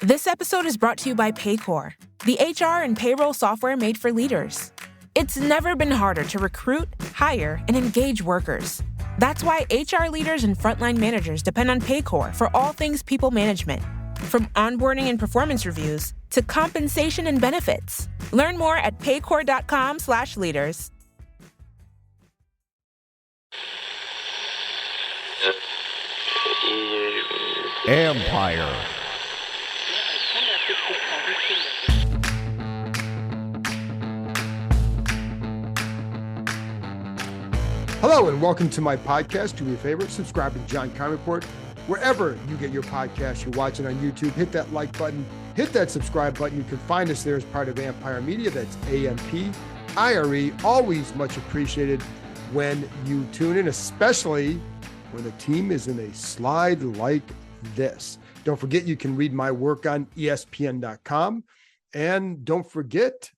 This episode is brought to you by Paycor, the HR and payroll software made for leaders. It's never been harder to recruit, hire, and engage workers. That's why HR leaders and frontline managers depend on Paycor for all things people management, from onboarding and performance reviews to compensation and benefits. Learn more at paycor.com/leaders. Empire. Hello and welcome to my podcast. Do me a favor, subscribe to the John Keim Report. Wherever you get your podcast, you're watching on YouTube, hit that like button, hit that subscribe button. You can find us there as part of Empire Media. That's AMPIRE. Always much appreciated when you tune in, especially when the team is in a slide like this. Don't forget, you can read my work on ESPN.com. And don't forget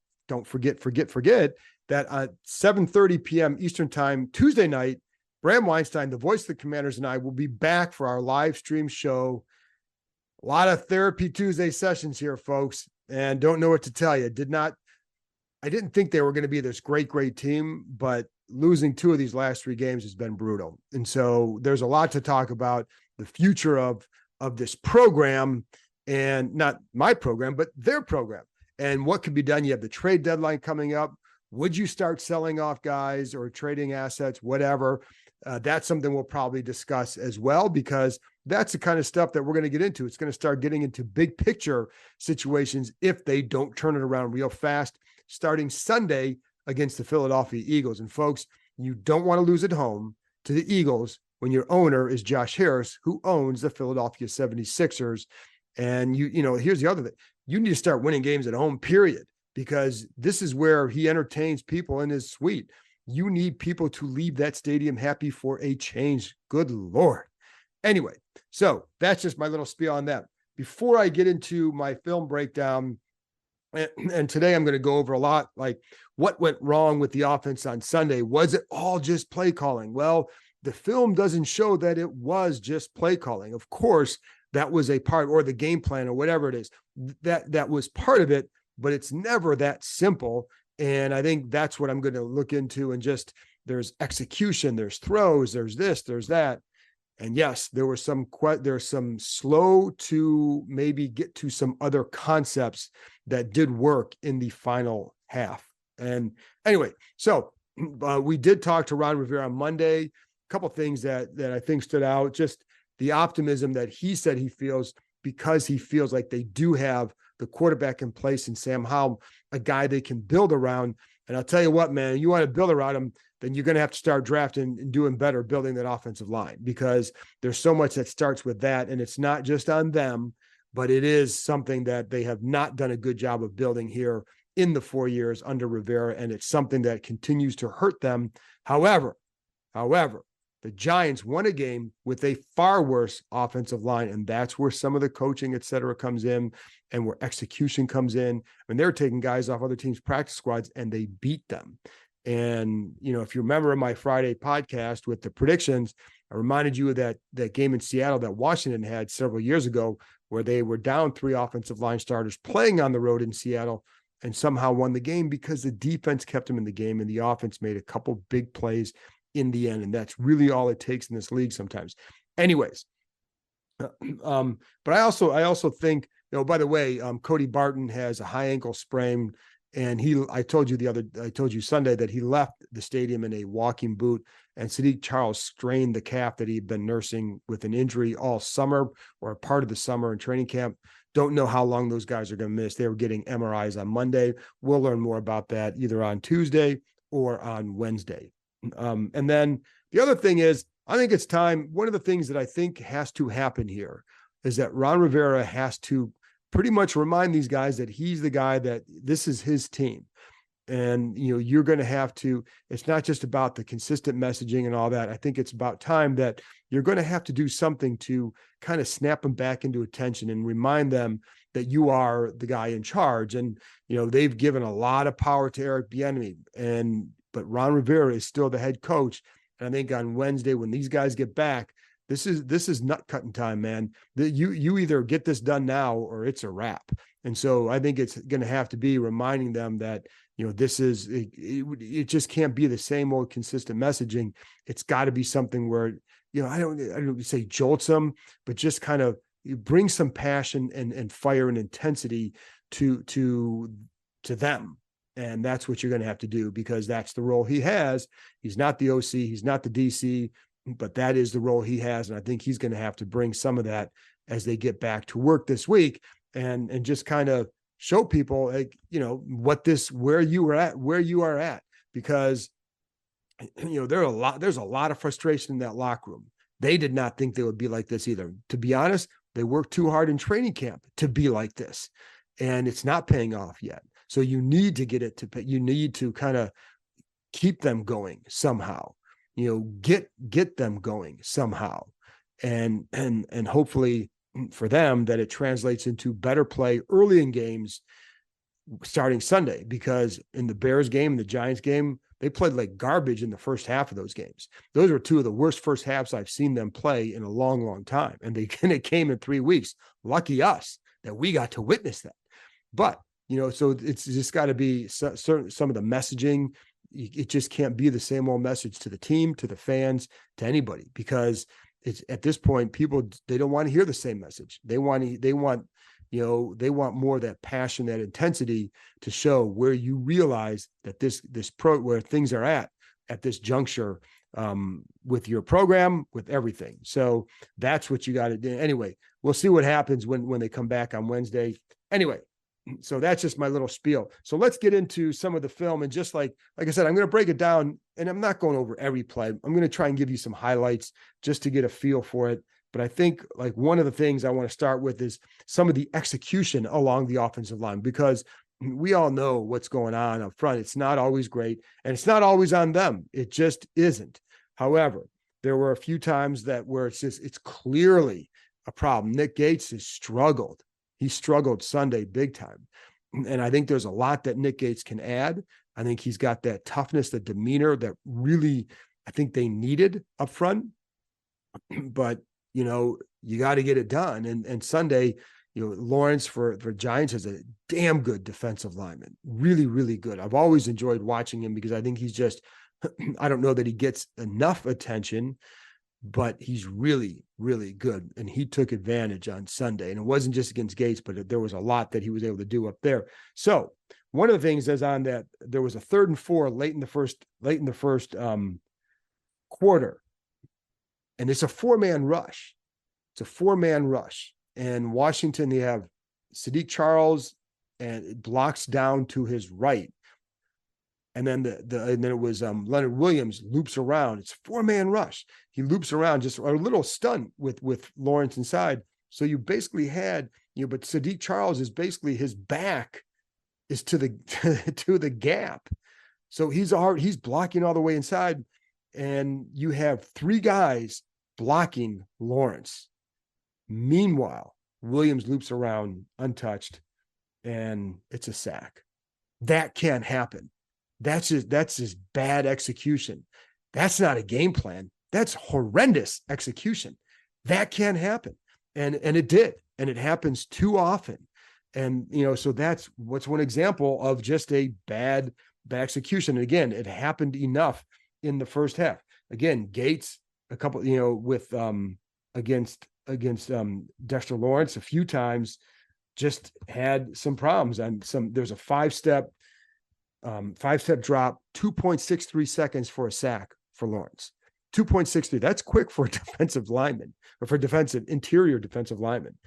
that at 7:30 p.m. Eastern Time, Tuesday night, Bram Weinstein, the voice of the Commanders, and I will be back for our live stream show. A lot of Therapy Tuesday sessions here, folks, and don't know what to tell you. I didn't think they were going to be this great team, but losing two of these last three games has been brutal. And so there's a lot to talk about, the future of this program, and not my program, but their program, and what could be done. You have the trade deadline coming up. Would you start selling off guys or trading assets, whatever? That's something we'll probably discuss as well, because that's the kind of stuff that we're going to get into. It's going to start getting into big picture situations if they don't turn it around real fast, starting Sunday against the Philadelphia Eagles. And folks, you don't want to lose at home to the Eagles when your owner is Josh Harris, who owns the Philadelphia 76ers. And you know, here's the other thing. You need to start winning games at home, period, because this is where he entertains people in his suite. You need people to leave that stadium happy for a change. Good Lord. Anyway, so that's just my little spiel on that. Before I get into my film breakdown, and today I'm going to go over a lot, like what went wrong with the offense on Sunday. Was it all just play calling? Well, the film doesn't show that it was just play calling. Of course, that was a part, or the game plan or whatever it is, that was part of it, but it's never that simple. And I think that's what I'm going to look into. And just, there's execution, there's throws, there's this, there's that. And yes, there's some slow to maybe get to some other concepts that did work in the final half. And anyway, so we did talk to Ron Rivera on Monday. A couple things that I think stood out, just the optimism that he said he feels, because he feels like they do have the quarterback in place in Sam Howell, a guy they can build around. And I'll tell you what, man, you want to build around him, then you're going to have to start drafting and doing better, building that offensive line, because there's so much that starts with that. And it's not just on them, but it is something that they have not done a good job of building here in the 4 years under Rivera. And it's something that continues to hurt them. However, the Giants won a game with a far worse offensive line, and that's where some of the coaching, et cetera, comes in, and where execution comes in. When they're taking guys off other teams' practice squads and they beat them. And, you know, if you remember my Friday podcast with the predictions, I reminded you of that game in Seattle that Washington had several years ago, where they were down 3 offensive line starters playing on the road in Seattle and somehow won the game because the defense kept them in the game and the offense made a couple big plays in the end. And that's really all it takes in this league sometimes. Anyways, but I also think, you know, by the way, Cody Barton has a high ankle sprain, and I told you Sunday that he left the stadium in a walking boot, and Sadiq Charles strained the calf that he'd been nursing with an injury all summer, or a part of the summer in training camp. Don't know how long those guys are going to miss. They were getting MRIs on Monday. We'll learn more about that either on Tuesday or on Wednesday. And then the other thing is, I think it's time. One of the things that I think has to happen here is that Ron Rivera has to pretty much remind these guys that he's the guy, that this is his team. And, you know, you're going to have to, it's not just about the consistent messaging and all that. I think it's about time that you're going to have to do something to kind of snap them back into attention and remind them that you are the guy in charge. And, you know, they've given a lot of power to Eric Bieniemy, but Ron Rivera is still the head coach. And I think on Wednesday, when these guys get back, This is nut cutting time, man. You either get this done now or it's a wrap. And so I think it's going to have to be reminding them that, this is, it just can't be the same old consistent messaging. It's got to be something where, I don't say jolts them, but just kind of bring some passion and fire and intensity to them. And that's what you're going to have to do, because that's the role he has. He's not the OC. He's not the DC, but that is the role he has. And I think he's going to have to bring some of that as they get back to work this week, and just kind of show people, like, where you are at, because, there's a lot of frustration in that locker room. They did not think they would be like this either. To be honest, they worked too hard in training camp to be like this, and it's not paying off yet. So you need to get it to pay. You need to kind of keep them going somehow, get them going somehow. And hopefully for them that it translates into better play early in games starting Sunday, because in the Bears game and the Giants game, they played like garbage in the first half of those games. Those were two of the worst first halves I've seen them play in a long, long time. And it came in 3 weeks. Lucky us that we got to witness that. But, so it's just got to be some of the messaging. It just can't be the same old message to the team, to the fans, to anybody, because it's at this point, people, they don't want to hear the same message. They want more of that passion, that intensity to show where you realize that where things are at this juncture, with your program, with everything. So that's what you got to do. Anyway, we'll see what happens when they come back on Wednesday. Anyway, so that's just my little spiel. So let's get into some of the film. And just like I said, I'm going to break it down, and I'm not going over every play. I'm going to try and give you some highlights just to get a feel for it. But I think like one of the things I want to start with is some of the execution along the offensive line, because we all know what's going on up front. It's not always great, and it's not always on them. It just isn't. However, there were a few times where it's clearly a problem. Nick Gates has struggled. He struggled Sunday big time. And I think there's a lot that Nick Gates can add. I think he's got that toughness, the demeanor that really, I think they needed up front. But, you got to get it done. And Sunday, Lawrence for Giants is a damn good defensive lineman. Really, really good. I've always enjoyed watching him, because I think he's just, I don't know that he gets enough attention, but he's really, really good. And he took advantage on Sunday. And it wasn't just against Gates, but there was a lot that he was able to do up there. So one of the things is on that, there was a 3rd and 4 late in the first quarter. And it's a 4-man rush. It's a 4-man rush. And Washington, they have Sadiq Charles, and it blocks down to his right. And then and then it was Leonard Williams loops around. It's a 4-man rush. He loops around, just a little stunt with Lawrence inside. So you basically had, but Sadiq Charles is basically, his back is to the gap. So he's blocking all the way inside. And you have 3 guys blocking Lawrence. Meanwhile, Williams loops around untouched, and it's a sack. That can't happen. That's just bad execution. That's not a game plan. That's horrendous execution. That can't happen. And it did. And it happens too often. And, so that's what's one example of just a bad execution. And again, it happened enough in the first half. Again, Gates, a couple, with against Dexter Lawrence a few times, just had some problems. And there's a 5-step drop, 2.63 seconds for a sack for Lawrence. 2.63. That's quick for a defensive lineman, or for interior defensive lineman.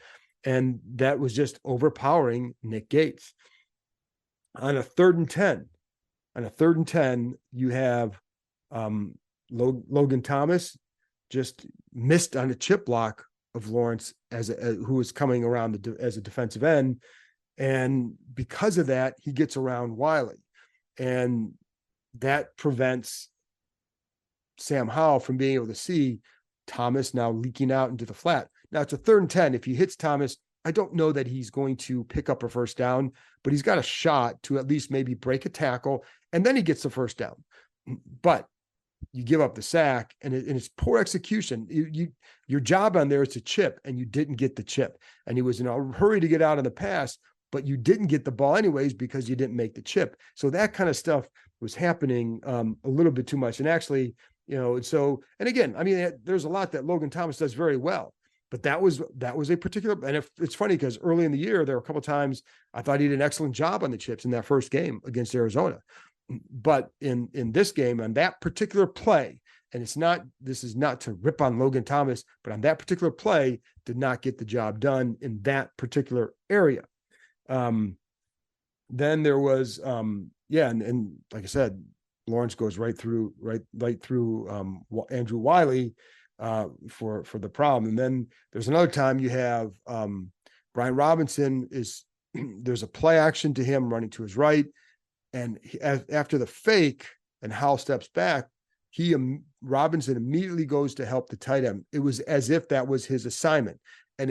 And that was just overpowering Nick Gates. On a 3rd and 10, you have Logan Thomas just missed on a chip block of Lawrence who was coming around as a defensive end. And because of that, he gets around Wiley. And that prevents Sam Howell from being able to see Thomas now leaking out into the flat. Now it's a 3rd and 10. If he hits Thomas, I don't know that he's going to pick up a first down, but he's got a shot to at least maybe break a tackle, and then he gets the first down. But you give up the sack, and it's poor execution. Your job on there is to chip, and you didn't get the chip. And he was in a hurry to get out of the pass, but you didn't get the ball anyways because you didn't make the chip. So that kind of stuff was happening a little bit too much. And actually, and again, I mean, there's a lot that Logan Thomas does very well, but that was a particular, and it's funny because early in the year, there were a couple of times I thought he did an excellent job on the chips in that first game against Arizona. But in this game, on that particular play, and this is not to rip on Logan Thomas, but on that particular play, did not get the job done in that particular area. Then there was, and like I said, Lawrence goes right through Andrew Wiley for the problem. And then there's another time you have Brian Robinson there's a play action to him running to his right. And after the fake and Howell steps back, Robinson immediately goes to help the tight end. It was as if that was his assignment. And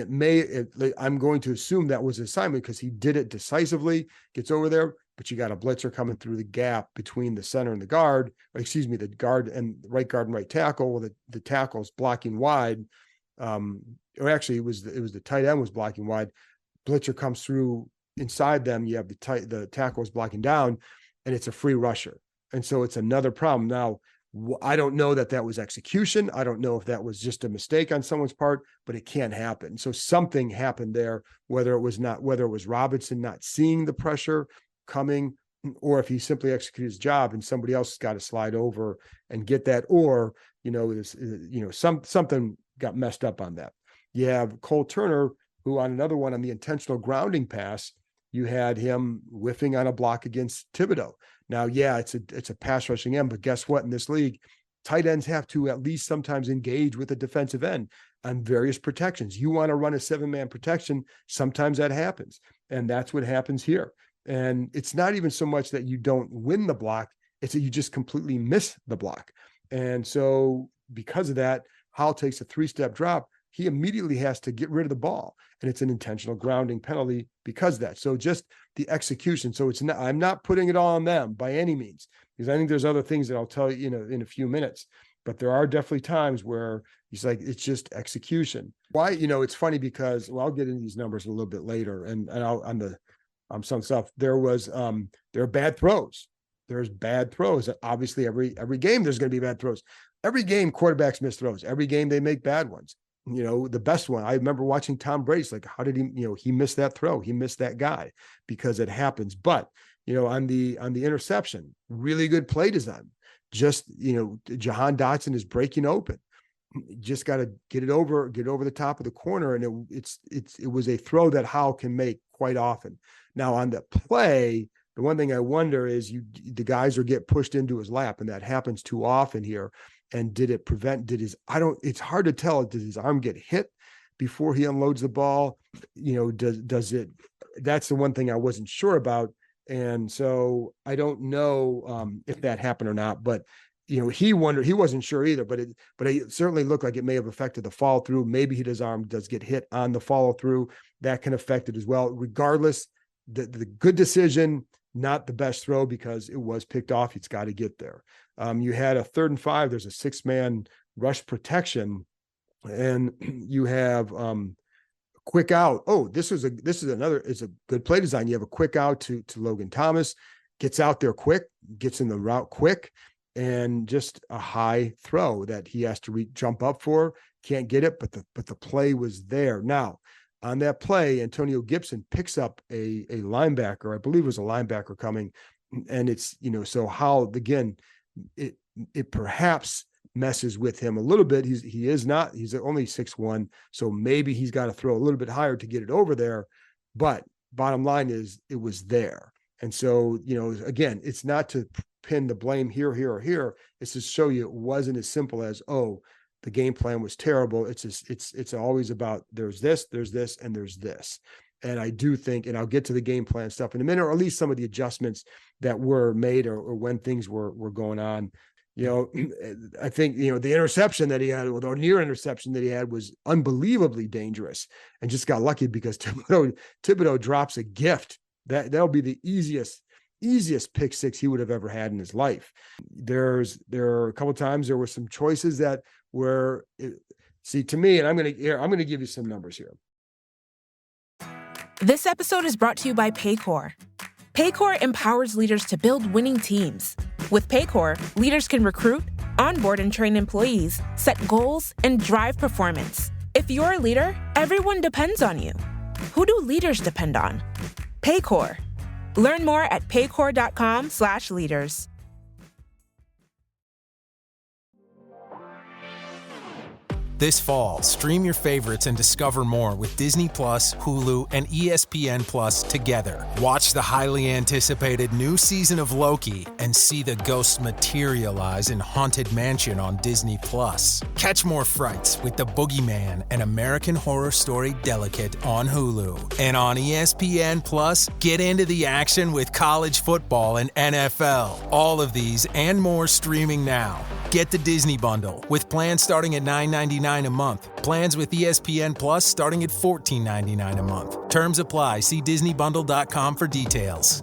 I'm going to assume that was his assignment because he did it decisively, gets over there, but you got a blitzer coming through the gap between the center and the guard, the guard and right guard and right tackle, with the tackle's blocking wide. Or actually it was the tight end was blocking wide. Blitzer comes through inside them. You have the tackle is blocking down, and it's a free rusher. And so it's another problem. Now, I don't know that was execution. I don't know if that was just a mistake on someone's part, but it can happen. So something happened there, whether it was Robinson not seeing the pressure coming, or if he simply executed his job and somebody else has got to slide over and get that, or, something got messed up on that. You have Cole Turner, who on another one on the intentional grounding pass, you had him whiffing on a block against Thibodeau. Now, yeah, it's a pass rushing end, but guess what? In this league, tight ends have to at least sometimes engage with a defensive end on various protections. You want to run a 7-man protection, sometimes that happens. And that's what happens here. And it's not even so much that you don't win the block, it's that you just completely miss the block. And so because of that, Howell takes a 3-step drop. He immediately has to get rid of the ball, and it's an intentional grounding penalty because of that. So just the execution. So I'm not putting it all on them by any means, because I think there's other things that I'll tell you, in a few minutes, but there are definitely times where it's just execution. Why, it's funny because, I'll get into these numbers a little bit later, and I'll, on some stuff, there are bad throws. There's bad throws. Obviously every game, there's going to be bad throws. Every game quarterbacks miss throws. Every game they make bad ones. The best one, I remember watching Tom Brady's, like, how did he missed that throw? He missed that guy, because it happens. But, on the interception, really good play design. Just, Jahan Dotson is breaking open. You just got to get over the top of the corner. And it was a throw that Howell can make quite often. Now on the play, the one thing I wonder is the guys get pushed into his lap, and that happens too often here. And it's hard to tell, did his arm get hit before he unloads the ball? That's the one thing I wasn't sure about. And so I don't know if that happened or not, but he wasn't sure either, but it certainly looked like it may have affected the follow through. Maybe his arm does get hit on the follow through. That can affect it as well. Regardless, the good decision, not the best throw because it was picked off. It's got to get there. You had a 3rd and 5. There's a 6-man rush protection, and you have quick out. Oh, it's a good play design. You have a quick out to Logan Thomas, gets out there quick, gets in the route quick, and just a high throw that he has to jump up for. Can't get it, but the play was there. Now, on that play, Antonio Gibson picks up a linebacker. I believe it was a linebacker coming, and it's so how again it perhaps messes with him a little bit. He's only 6'1", so maybe he's got to throw a little bit higher to get it over there. But bottom line is it was there. And so, again, it's not to pin the blame here, or here. It's to show you it wasn't as simple as, the game plan was terrible. It's always about there's this, and there's this. And I do think, and I'll get to the game plan stuff in a minute, or at least some of the adjustments that were made or when things were going on. I think, the interception that he had, or near interception that he had, was unbelievably dangerous, and just got lucky because Thibodeau drops a gift. That'll be the easiest easiest pick six he would have ever had in his life. There are a couple of times there were some choices that were, to me, and I'm going to give you some numbers here. This episode is brought to you by Paycor. Paycor empowers leaders to build winning teams. With Paycor, leaders can recruit, onboard and train employees, set goals, and drive performance. If you're a leader, everyone depends on you. Who do leaders depend on? Paycor. Learn more at paycor.com/leaders. This fall, stream your favorites and discover more with Disney Plus, Hulu, and ESPN Plus together. Watch the highly anticipated new season of Loki and see the ghosts materialize in Haunted Mansion on Disney Plus. Catch more frights with The Boogeyman and American Horror Story Delicate on Hulu. And on ESPN Plus, get into the action with college football and NFL. All of these and more streaming now. Get the Disney Bundle with plans starting at $9.99 a month. Plans with ESPN Plus starting at $14.99 a month. Terms apply. See DisneyBundle.com for details.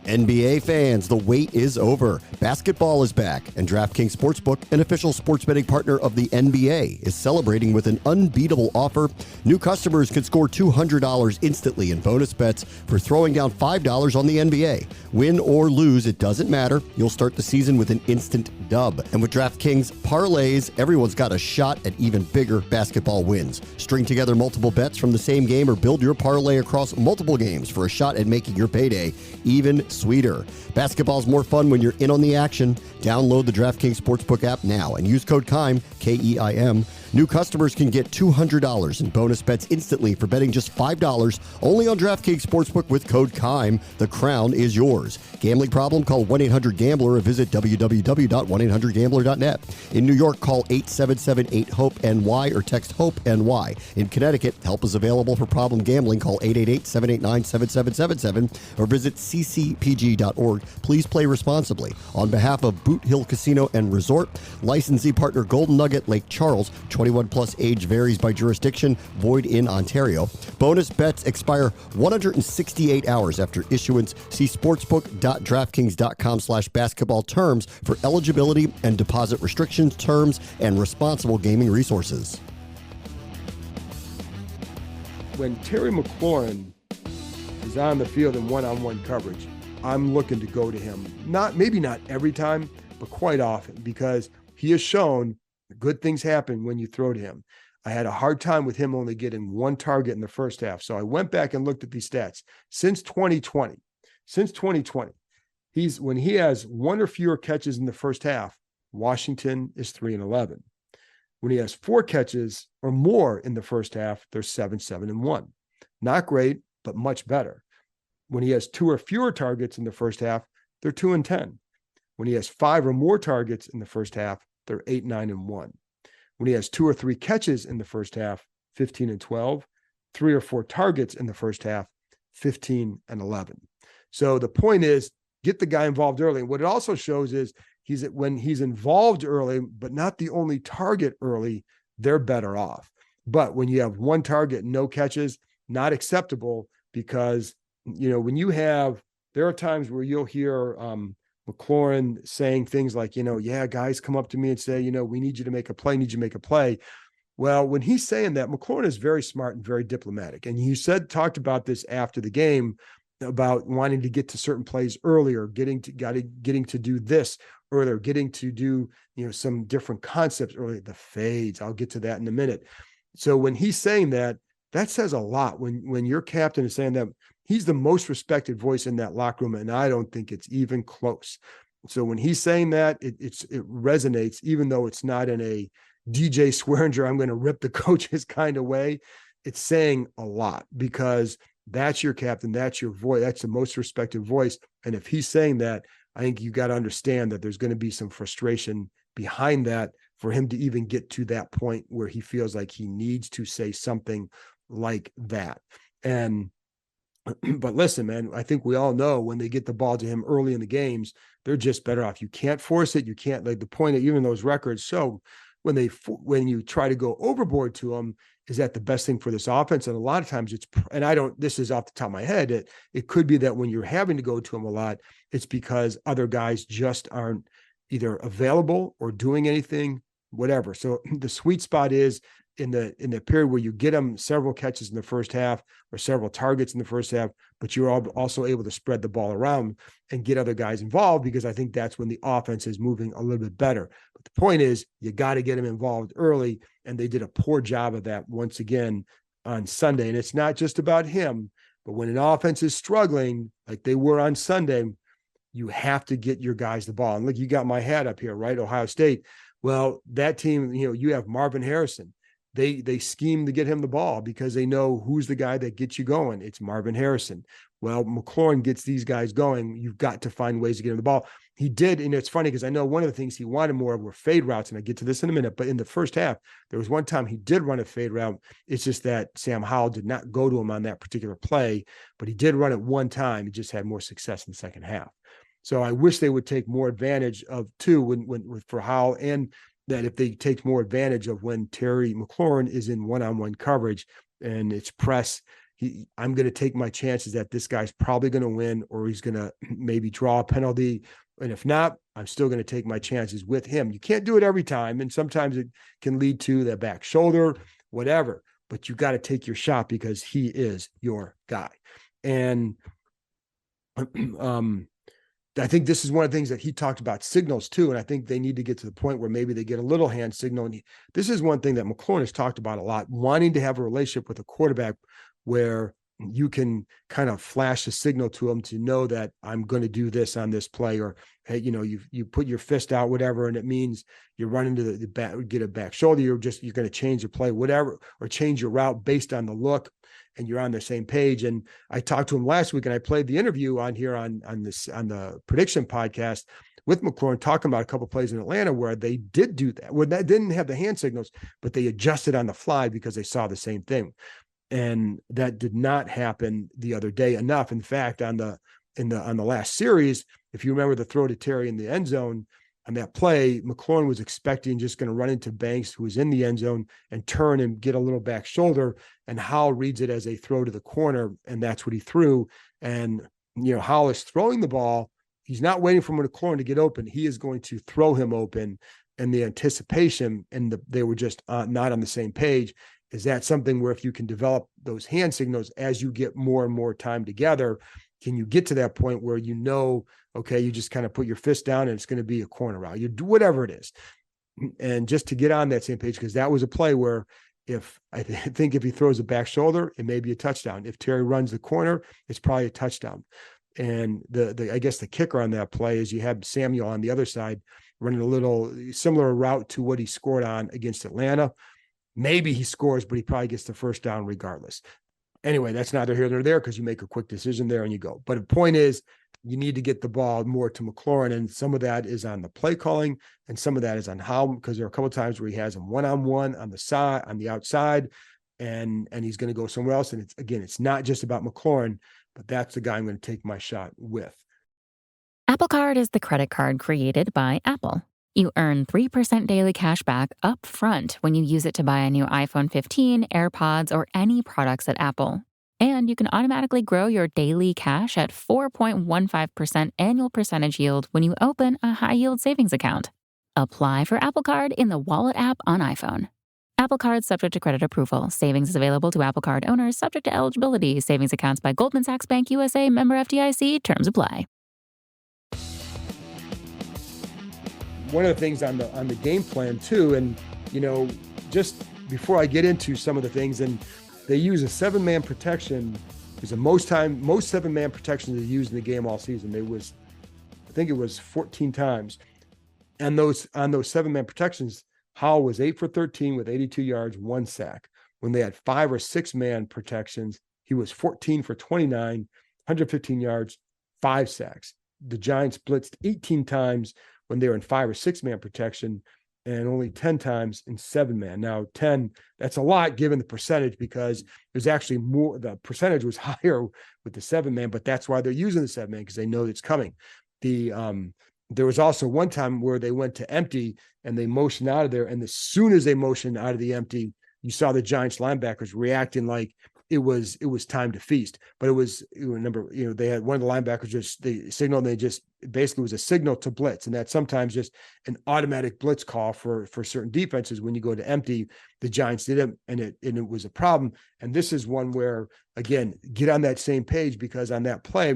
NBA fans, the wait is over. Basketball is back, and DraftKings Sportsbook, an official sports betting partner of the NBA, is celebrating with an unbeatable offer. New customers can score $200 instantly in bonus bets for throwing down $5 on the NBA. Win or lose, it doesn't matter. You'll start the season with an instant dub. And with DraftKings parlays, everyone's got a shot at even bigger basketball wins. String together multiple bets from the same game or build your parlay across multiple games for a shot at making your payday even sweeter. Basketball's more fun when you're in on the action. Download the DraftKings Sportsbook app now and use code KEIM, K-E-I-M. New customers can get $200 in bonus bets instantly for betting just $5 only on DraftKings Sportsbook with code KEIM. The crown is yours. Gambling problem? Call 1-800-GAMBLER or visit www.1800gambler.net. In New York, call 877-8-HOPE-NY or text HOPE-NY. In Connecticut, help is available for problem gambling. Call 888-789-7777 or visit ccpg.org. Please play responsibly. On behalf of Boot Hill Casino and Resort, licensee partner Golden Nugget Lake Charles, 21 plus, age varies by jurisdiction, void in Ontario. Bonus bets expire 168 hours after issuance. See sportsbook.draftkings.com/basketball terms for eligibility and deposit restrictions, terms, and responsible gaming resources. When Terry McLaurin is on the field in one-on-one coverage, I'm looking to go to him. Maybe not every time, but quite often, because he has shown good things happen when you throw to him. I had a hard time with him only getting one target in the first half. So I went back and looked at these stats. Since 2020, when he has one or fewer catches in the first half, Washington is 3-11. When he has 4 catches or more in the first half, they're 7-1. Not great, but much better. When he has 2 or fewer targets in the first half, they're 2-10. When he has 5 or more targets in the first half, they're 8-9-1. When he has 2 or 3 catches in the first half, 15-12. 3 or 4 targets in the first half, 15-11. So the point is, get the guy involved early. And what it also shows is when he's involved early, but not the only target early, they're better off. But when you have 1 target, no catches, not acceptable, because, there are times where you'll hear McLaurin saying things like, guys come up to me and say, we need you to make a play, Well, when he's saying that, McLaurin is very smart and very diplomatic. And he talked about this after the game about wanting to get to certain plays earlier, getting to do this earlier, getting to do, some different concepts earlier, the fades. I'll get to that in a minute. So when he's saying that says a lot. When your captain is saying that, he's the most respected voice in that locker room, and I don't think it's even close. So when he's saying that, it resonates, even though it's not in a DJ Swearinger, I'm going to rip the coaches kind of way. It's saying a lot, because that's your captain, that's your voice, that's the most respected voice. And if he's saying that, I think you got to understand that there's going to be some frustration behind that for him to even get to that point where he feels like he needs to say something like that. But listen, man, I think we all know when they get the ball to him early in the games, they're just better off. You can't force it. You can't, like the point of even those records show when you try to go overboard to them, is that the best thing for this offense? And a lot of times this is off the top of my head, it could be that when you're having to go to them a lot, it's because other guys just aren't either available or doing anything, whatever. So the sweet spot is in the period where you get them several catches in the first half or several targets in the first half, but you're also able to spread the ball around and get other guys involved, because I think that's when the offense is moving a little bit better. But the point is, you got to get them involved early, and they did a poor job of that once again on Sunday. And it's not just about him, but when an offense is struggling like they were on Sunday, you have to get your guys the ball. And look, you got my hat up here, right? Ohio State. Well, that team, you have Marvin Harrison. They scheme to get him the ball because they know who's the guy that gets you going. It's Marvin Harrison. Well, McLaurin gets these guys going. You've got to find ways to get him the ball. He did, and it's funny because I know one of the things he wanted more of were fade routes, and I get to this in a minute, but in the first half, there was one time he did run a fade route. It's just that Sam Howell did not go to him on that particular play, but he did run it one time. He just had more success in the second half. So I wish they would take more advantage of for Howell, and that if they take more advantage of when Terry McLaurin is in one-on-one coverage and it's press, I'm going to take my chances that this guy's probably going to win, or he's going to maybe draw a penalty. And if not, I'm still going to take my chances with him. You can't do it every time. And sometimes it can lead to the back shoulder, whatever, but you got to take your shot because he is your guy. And, I think this is one of the things that he talked about, signals too. And I think they need to get to the point where maybe they get a little hand signal. And this is one thing that McLaurin has talked about a lot, wanting to have a relationship with a quarterback where you can kind of flash a signal to him to know that I'm going to do this on this play, or, hey, you put your fist out, whatever. And it means you're running to the back, get a back shoulder. You're going to change the play, whatever, or change your route based on the look, and you're on the same page. And I talked to him last week, and I played the interview on here on the prediction podcast with McLaurin, talking about a couple of plays in Atlanta where they did do that, where that didn't have the hand signals, but they adjusted on the fly because they saw the same thing. And that did not happen the other day enough. In fact, on the last series, if you remember the throw to Terry in the end zone, on that play, McLaurin was expecting just going to run into Banks, who was in the end zone, and turn and get a little back shoulder. And Howell reads it as a throw to the corner, and that's what he threw. And, Howell is throwing the ball. He's not waiting for McLaurin to get open. He is going to throw him open. And the anticipation, and they were just not on the same page. Is that something where if you can develop those hand signals as you get more and more time together, can you get to that point where okay, you just kind of put your fist down and it's going to be a corner route, you do whatever it is. And just to get on that same page, because that was a play where if he throws a back shoulder, it may be a touchdown. If Terry runs the corner, it's probably a touchdown. And I guess the kicker on that play is you have Samuel on the other side running a little similar route to what he scored on against Atlanta. Maybe he scores, but he probably gets the first down regardless. Anyway, that's neither here nor there, because you make a quick decision there and you go. But the point is, you need to get the ball more to McLaurin, and some of that is on the play calling, and some of that is on how, because there are a couple of times where he has him one-on-one on the side, on the outside, and he's going to go somewhere else. And it's not just about McLaurin, but that's the guy I'm going to take my shot with. Apple Card is the credit card created by Apple. You earn 3% daily cash back up front when you use it to buy a new iPhone 15, AirPods, or any products at Apple. And you can automatically grow your daily cash at 4.15% annual percentage yield when you open a high-yield savings account. Apply for Apple Card in the Wallet app on iPhone. Apple Card subject to credit approval. Savings is available to Apple Card owners subject to eligibility. Savings accounts by Goldman Sachs Bank USA, member FDIC. Terms apply. One of the things on the game plan too, and just before I get into some of the things, and they use a 7-man protection. Is the most 7-man protections they used in the game all season. I think it was 14 times, and those 7-man protections, Howell was 8 for 13 with 82 yards, 1 sack. When they had 5 or 6-man protections, he was 14 for 29, 115 yards, 5 sacks. The Giants blitzed 18 times when they were in 5 or 6-man protection, and only 10 times in 7-man. Now 10, that's a lot given the percentage, because there's actually more, the percentage was higher with the 7-man, but that's why they're using the 7-man, because they know it's coming. The there was also one time where they went to empty and they motioned out of there. And as soon as they motioned out of the empty, you saw the Giants linebackers reacting like it was time to feast. But it was, remember, they had one of the linebackers they signaled, and they just basically was a signal to blitz. And that's sometimes just an automatic blitz call for certain defenses. When you go to empty, the Giants did it, and it was a problem. And this is one where, again, get on that same page, because on that play,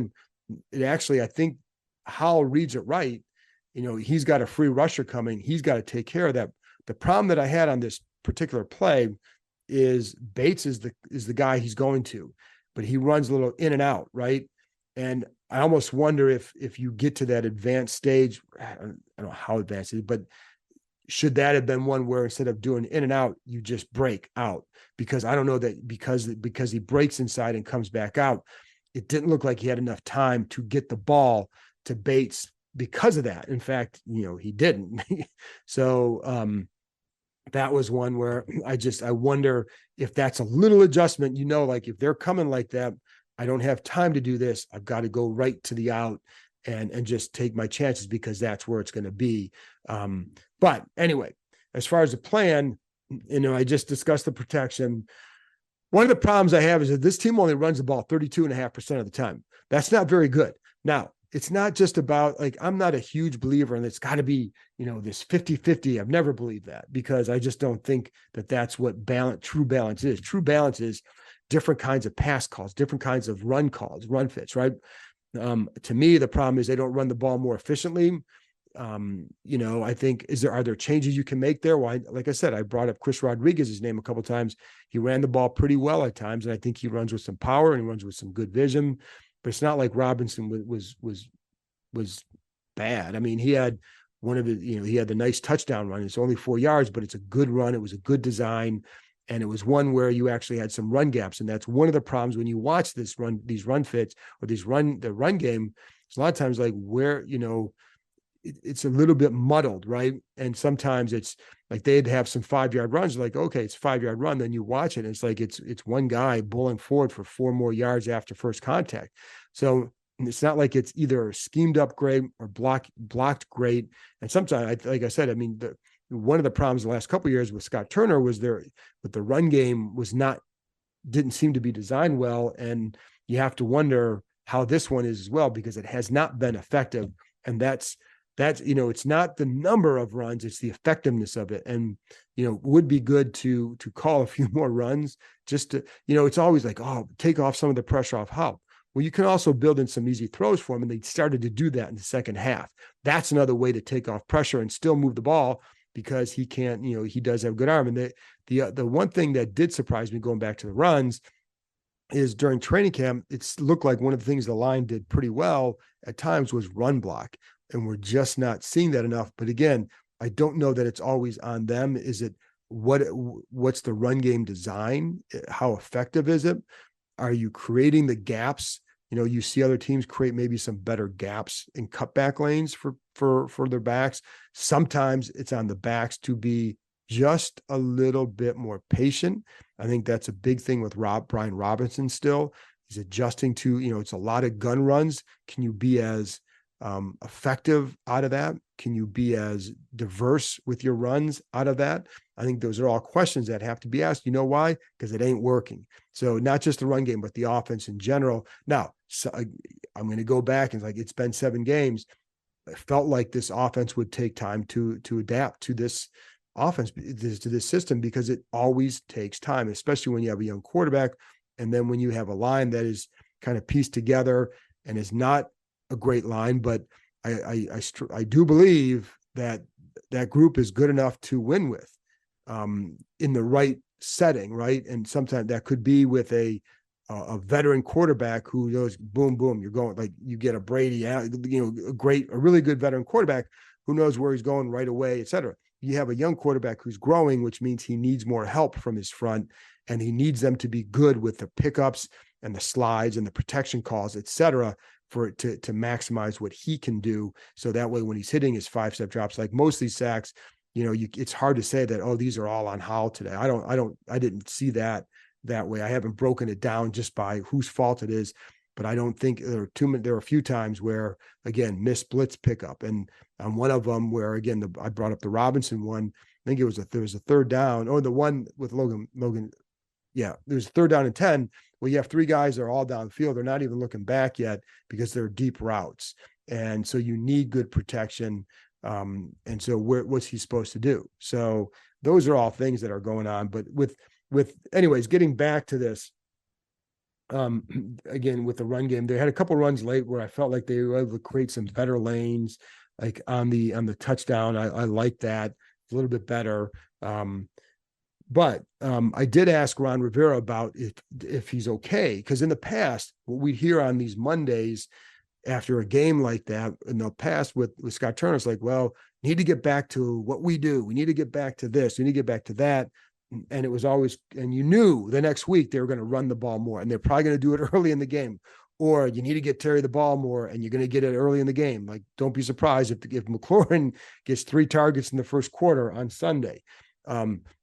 it actually, I think Howell reads it right. He's got a free rusher coming. He's got to take care of that. The problem that I had on this particular play is Bates is the guy he's going to, but he runs a little in and out, right? And I almost wonder if you get to that advanced stage, I don't know how advanced it is, but should that have been one where instead of doing in and out, you just break out? Because I don't know that because he breaks inside and comes back out, it didn't look like he had enough time to get the ball to Bates because of that. In fact, he didn't. So that was one where I wonder if that's a little adjustment, like if they're coming like that, I don't have time to do this. I've got to go right to the out and just take my chances, because that's where it's going to be. But anyway, as far as the plan, I just discussed the protection. One of the problems I have is that this team only runs the ball 32.5% of the time. That's not very good. Now, it's not just about, like, I'm not a huge believer and it's got to be, this 50-50. I've never believed that, because I just don't think that that's what true balance is. True balance is different kinds of pass calls, different kinds of run calls, run fits, right? To me, the problem is they don't run the ball more efficiently. I think, are there changes you can make there? Well, like I said, I brought up Chris Rodriguez's name a couple of times. He ran the ball pretty well at times, and I think he runs with some power and he runs with some good vision. But it's not like Robinson was bad. I mean, he had he had the nice touchdown run. It's only 4 yards, but it's a good run. It was a good design. And it was one where you actually had some run gaps. And that's one of the problems when you watch these run fits or the run game. It's a lot of times like where, it's a little bit muddled, right? And sometimes it's like they'd have some 5-yard runs, like, okay, it's a 5-yard run. Then you watch it, and it's like it's one guy bowling forward for 4 more yards after first contact. So it's not like it's either schemed up great or blocked great. And sometimes, like I said, I mean, one of the problems the last couple of years with Scott Turner was but the run game didn't seem to be designed well. And you have to wonder how this one is as well, because it has not been effective. And that's, it's not the number of runs, it's the effectiveness of it. And, would be good to call a few more runs just to, it's always like, oh, take off some of the pressure off Howell. Well, you can also build in some easy throws for him. And they started to do that in the second half. That's another way to take off pressure and still move the ball, because he can't, he does have a good arm. And the one thing that did surprise me going back to the runs is during training camp, it looked like one of the things the line did pretty well at times was run block. And we're just not seeing that enough. But again, I don't know that it's always on them. Is it what's the run game design? How effective is it? Are you creating the gaps? You see other teams create maybe some better gaps in cutback lanes for their backs. Sometimes it's on the backs to be just a little bit more patient. I think that's a big thing with Brian Robinson still. He's adjusting to, it's a lot of gun runs. Can you be as effective out of that? Can you be as diverse with your runs out of that? I think those are all questions that have to be asked. You know why? Because it ain't working. So not just the run game, but the offense in general. Now, I'm going to go back and it's been 7 games. I felt like this offense would take time to adapt to this offense, to this system, because it always takes time, especially when you have a young quarterback. And then when you have a line that is kind of pieced together and is not a great line, but I do believe that group is good enough to win with in the right setting, right? And sometimes that could be with a veteran quarterback who knows, boom, boom, you're going, like you get a Brady, a really good veteran quarterback who knows where he's going right away, et cetera. You have a young quarterback who's growing, which means he needs more help from his front, and he needs them to be good with the pickups and the slides and the protection calls, et cetera, for it to maximize what he can do. So that way, when he's hitting his 5-step drops, like most of these sacks, it's hard to say that, oh, these are all on Howell today. I didn't see that way. I haven't broken it down just by whose fault it is. but I don't think there are a few times where, again, missed blitz pickup. And on one of them where, again, I brought up the Robinson one, I think there was a third down, or the one with Logan. Yeah, there's third down and 10. Well, you have three guys that are all downfield. They're not even looking back yet because they're deep routes. And so you need good protection. And so what's he supposed to do? So those are all things that are going on. But anyways, getting back to this, again, with the run game, they had a couple runs late where I felt like they were able to create some better lanes, like on the touchdown. I like that a little bit better. But I did ask Ron Rivera about if he's okay, because in the past, what we'd hear on these Mondays after a game like that in the past with Scott Turner, it's like, well, we need to get back to what we do. We need to get back to this. We need to get back to that. And it was always, and you knew the next week they were going to run the ball more, and they're probably going to do it early in the game. Or you need to get Terry the ball more, and you're going to get it early in the game. Like, don't be surprised if McLaurin gets 3 targets in the first quarter on Sunday.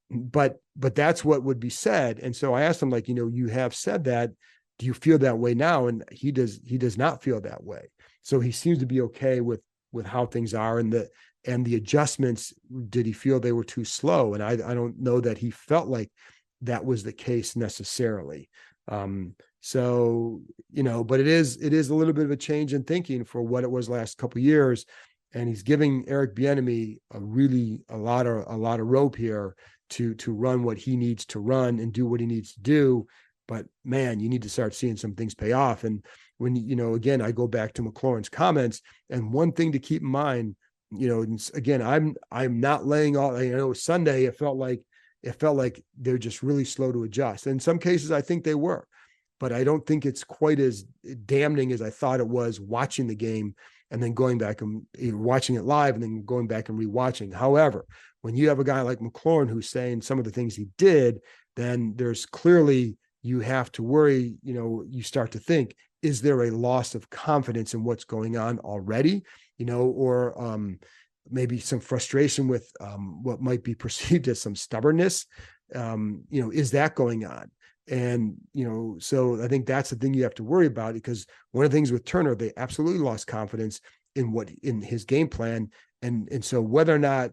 But that's what would be said. And so I asked him, like, you have said that. Do you feel that way now? And he does not feel that way. So he seems to be okay with how things are, and the adjustments. Did he feel they were too slow? And I don't know that he felt like that was the case necessarily. So, but it is a little bit of a change in thinking for what it was last couple of years. And he's giving Eric Bieniemy a lot of rope here to run what he needs to run and do what he needs to do. But man, you need to start seeing some things pay off. And when, again, I go back to McLaurin's comments, and one thing to keep in mind, again, I'm not laying all, Sunday, it felt like they're just really slow to adjust. In some cases, I think they were, but I don't think it's quite as damning as I thought it was watching the game and then going back and watching it live and then going back and rewatching. However, when you have a guy like McLaurin who's saying some of the things he did, then there's clearly, you have to worry, you start to think, is there a loss of confidence in what's going on already, or maybe some frustration with what might be perceived as some stubbornness, is that going on? And, so I think that's the thing you have to worry about, because one of the things with Turner, they absolutely lost confidence in his game plan. And so whether or not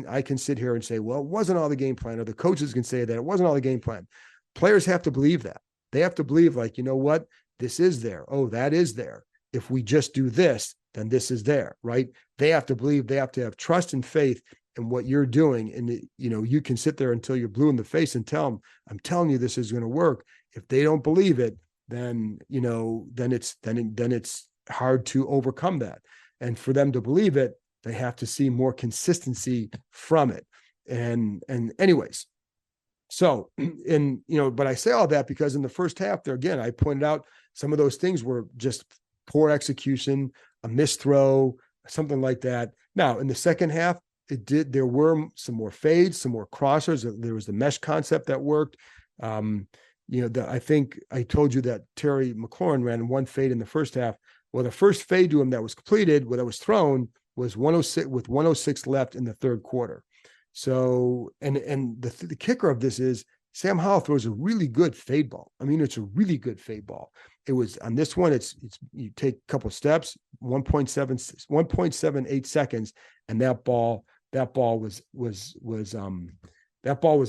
I can sit here and say, well, it wasn't all the game plan, or the coaches can say that it wasn't all the game plan. Players have to believe that. They have to believe, like, what, this is there. Oh, that is there. If we just do this, then this is there, right? They have to believe, they have to have trust and faith in what you're doing. And, you can sit there until you're blue in the face and tell them, I'm telling you, this is going to work. If they don't believe it, then, then it's hard to overcome that. And for them to believe it, they have to see more consistency from it. And anyways, so, but I say all that because in the first half there, again, I pointed out some of those things were just poor execution, a missed throw, something like that. Now, in the second half, there were some more fades, some more crossers. There was the mesh concept that worked. I think I told you that Terry McLaurin ran one fade in the first half. Well, the first fade to him that was completed, that was thrown, was 106 with 106 left in the third quarter. So, and the kicker of this is Sam Howell throws a really good fade ball. I mean, it's a really good fade ball. It was on this one. It's you take a couple steps, 1.78 seconds, and that ball was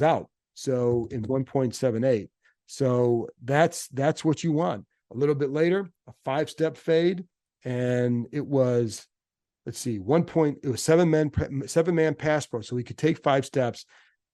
out. So in 1.78. So that's what you want. A little bit later, a 5-step fade, and it was, let's see, it was 7-man pass pro. So he could take 5 steps,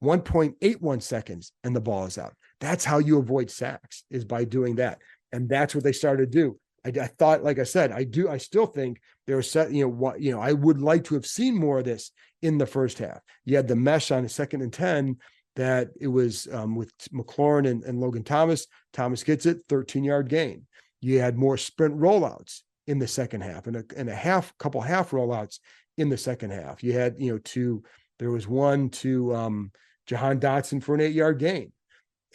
1.81 seconds, and the ball is out. That's how you avoid sacks, is by doing that. And that's what they started to do. I thought, like I said, I still think there are I would like to have seen more of this in the first half. You had the mesh on a 2nd and 10 that it was with McLaurin and Logan Thomas. Thomas gets it, 13-yard gain. You had more sprint rollouts in the second half and a couple half rollouts in the second half. You had, there was one to Jahan Dotson for an 8-yard gain.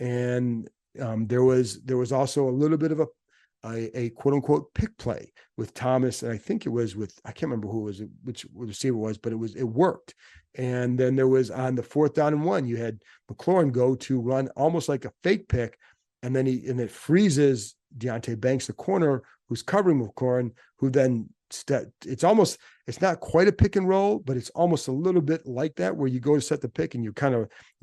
And there was also a little bit of a quote unquote pick play with Thomas. And I think it was I can't remember which receiver it was, but it worked. And then there was on the 4th down and 1, you had McLaurin go to run almost like a fake pick. And then it freezes Deontay Banks, the corner who's covering McLaurin, who then it's not quite a pick and roll, but it's almost a little bit like that, where you go to set the pick and you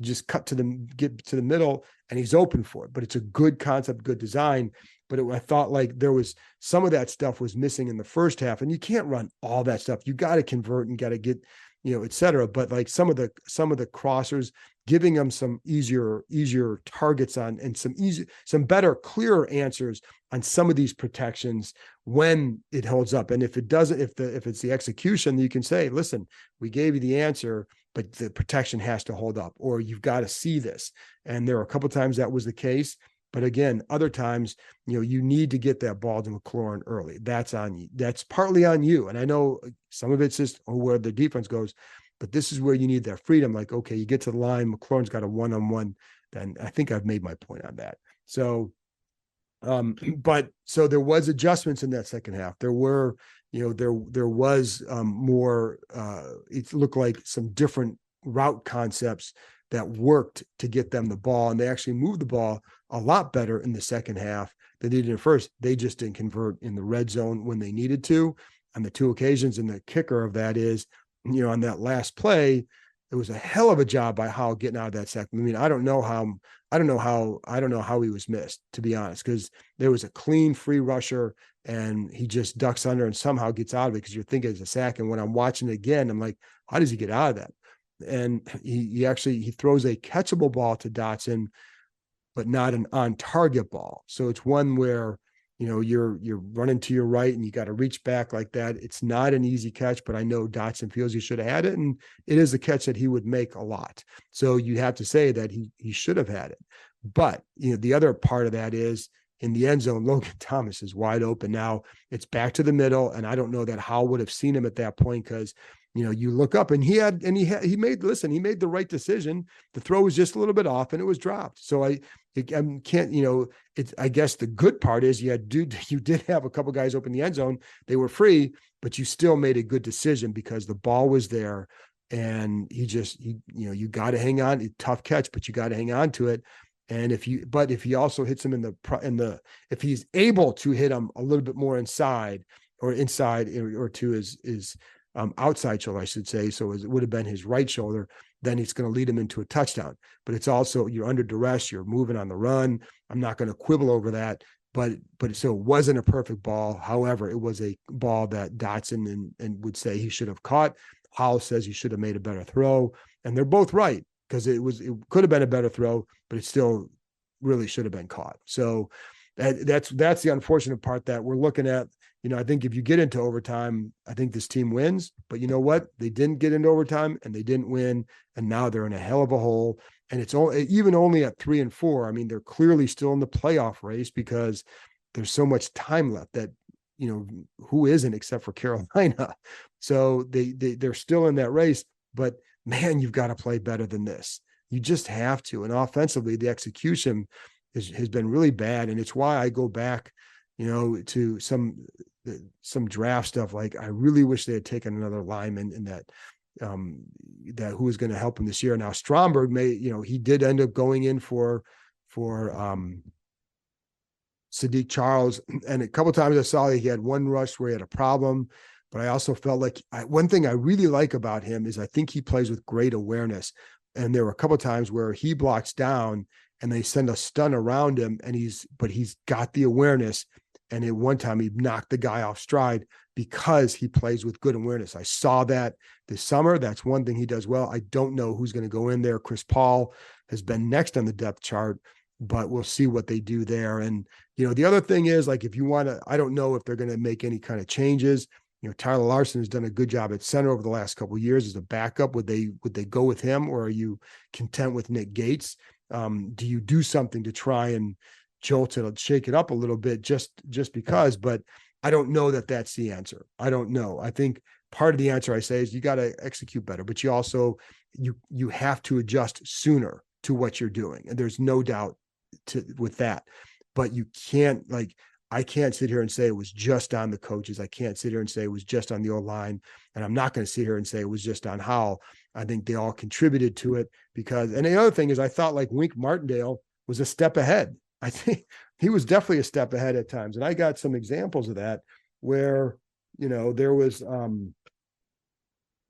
just get to the middle and he's open for it. But it's a good concept, good design. But I thought like there was some of that stuff was missing in the first half, and you can't run all that stuff. You got to convert and got to get, et cetera. But like some of the crossers, giving them some easier targets on, and some better, clearer answers on some of these protections when it holds up. And if it doesn't, if it's the execution, you can say, listen, we gave you the answer, but the protection has to hold up, or you've got to see this. And there are a couple of times that was the case. But again, other times, you need to get that ball to McLaurin early. That's on you. That's partly on you. And I know some of it's just where the defense goes, but this is where you need that freedom. Like, okay, you get to the line, McLaurin's got a one-on-one. Then I think I've made my point on that. So, so there was adjustments in that second half. There were, there was more. It looked like some different route concepts that worked to get them the ball, and they actually moved the ball a lot better in the second half than they did in first. They just didn't convert in the red zone when they needed to on the two occasions. And the kicker of that is, on that last play, it was a hell of a job by Howell getting out of that sack. I mean, I don't know how he was missed, to be honest, because there was a clean free rusher and he just ducks under and somehow gets out of it, because you're thinking it's a sack. And when I'm watching it again, I'm like, how does he get out of that? And he throws a catchable ball to Dotson, but not an on target ball. So it's one where, you're running to your right and you got to reach back like that. It's not an easy catch, but I know Dotson feels he should have had it. And it is a catch that he would make a lot. So you have to say that he should have had it. But, the other part of that is, in the end zone, Logan Thomas is wide open. Now it's back to the middle. And I don't know that Howell would have seen him at that point, because you look up and he made the right decision. The throw was just a little bit off and it was dropped. So I can't, I guess the good part is you did have a couple guys open the end zone. They were free, but you still made a good decision because the ball was there, and you got to hang on. Tough catch, but you got to hang on to it. And if he also hits him if he's able to hit him a little bit more inside or to his outside shoulder, I should say. So it would have been his right shoulder. Then it's going to lead him into a touchdown. But it's also, you're under duress. You're moving on the run. I'm not going to quibble over that. But so it wasn't a perfect ball. However, it was a ball that Dotson and would say he should have caught. Howell says he should have made a better throw. And they're both right, because it could have been a better throw, but it still really should have been caught. So that's the unfortunate part that we're looking at. I think if you get into overtime, I think this team wins. But you know what? They didn't get into overtime and they didn't win. And now they're in a hell of a hole. And it's only at 3-4. I mean, they're clearly still in the playoff race, because there's so much time left that, who isn't, except for Carolina. So they're still in that race. But man, you've got to play better than this. You just have to. And offensively, the execution has been really bad. And it's why I go back, to some draft stuff. Like, I really wish they had taken another lineman in that who was going to help him this year. Now Stromberg he did end up going in for Sadiq Charles. And a couple of times I saw that he had one rush where he had a problem, but I also felt like one thing I really like about him is I think he plays with great awareness. And there were a couple of times where he blocks down and they send a stun around him, and he's got the awareness. And at one time he knocked the guy off stride because he plays with good awareness. I saw that this summer. That's one thing he does well. I don't know who's going to go in there. Chris Paul has been next on the depth chart, but we'll see what they do there. And, the other thing is, like, if you want to, I don't know if they're going to make any kind of changes. Tyler Larson has done a good job at center over the last couple of years as a backup. Would they go with him, or are you content with Nick Gates? Do you do something to try and jolt it, shake it up a little bit just because? But I don't know that that's the answer. I don't know. I think part of the answer, I say, is you got to execute better, but you also, you have to adjust sooner to what you're doing. And there's no doubt with that, but you can't, I can't sit here and say it was just on the coaches. I can't sit here and say it was just on the O-line. And I'm not going to sit here and say it was just on Howell. I think they all contributed to it and the other thing is, I thought like Wink Martindale was a step ahead. I think he was definitely a step ahead at times. And I got some examples of that where, there was,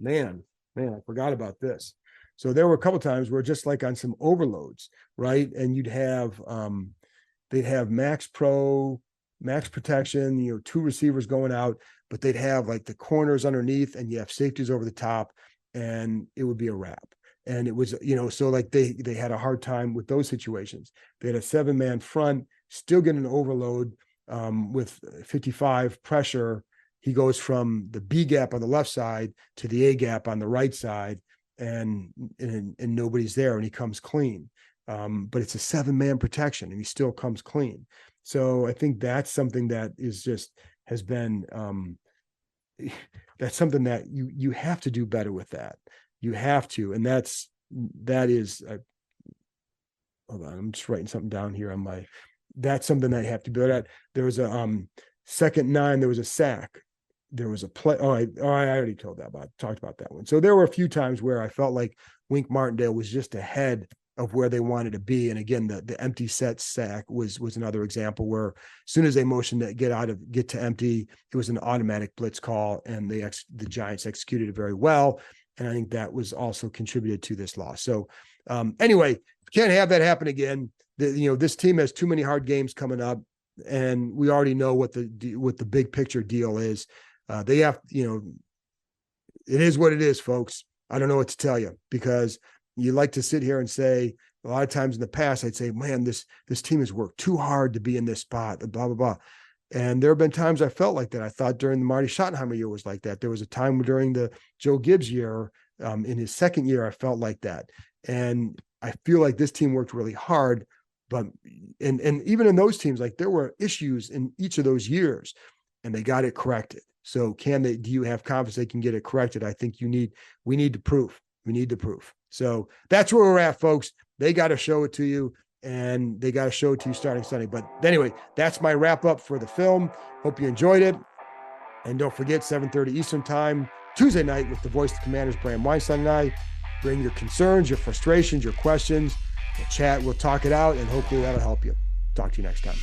man, I forgot about this. So there were a couple times where just like on some overloads, right? And you'd have, they'd have max protection, 2 receivers going out, but they'd have like the corners underneath and you have safeties over the top, and it would be a wrap. And it was, so like they had a hard time with those situations. They had a 7-man front, still getting an overload with 55 pressure. He goes from the B gap on the left side to the A gap on the right side, and nobody's there, and he comes clean. But it's a 7-man protection, and he still comes clean. So I think that's something that has been that's something that you have to do better with that. You have to, and that is hold on, I'm just writing something down here on that's something that you have to build at. There was a 2nd 9, there was a sack. There was a play. I already talked about that one. So there were a few times where I felt like Wink Martindale was just ahead of where they wanted to be. And again, the empty set sack was another example where as soon as they motioned to get to empty, it was an automatic blitz call, and the Giants executed it very well. And I think that was also contributed to this loss. So anyway, can't have that happen again. This team has too many hard games coming up, and we already know what the big picture deal is. They have, it is what it is, folks. I don't know what to tell you, because you like to sit here and say, a lot of times in the past, I'd say, man, this team has worked too hard to be in this spot, blah, blah, blah. And there have been times I felt like that. I thought during the Marty Schottenheimer year was like that. There was a time during the Joe Gibbs year, in his 2nd year, I felt like that. And I feel like this team worked really hard, but and even in those teams, like there were issues in each of those years, and they got it corrected. So do you have confidence they can get it corrected? I think we need the proof. We need the proof. So that's where we're at, folks. They got to show it to you, and they got to show it to you starting Sunday. But anyway, that's my wrap up for the film. Hope you enjoyed it. And don't forget, 7:30 Eastern time, Tuesday night, with the voice of the Commanders, Bram Weinstein, and I. Bring your concerns, your frustrations, your questions. We'll chat, we'll talk it out, and hopefully that'll help you. Talk to you next time.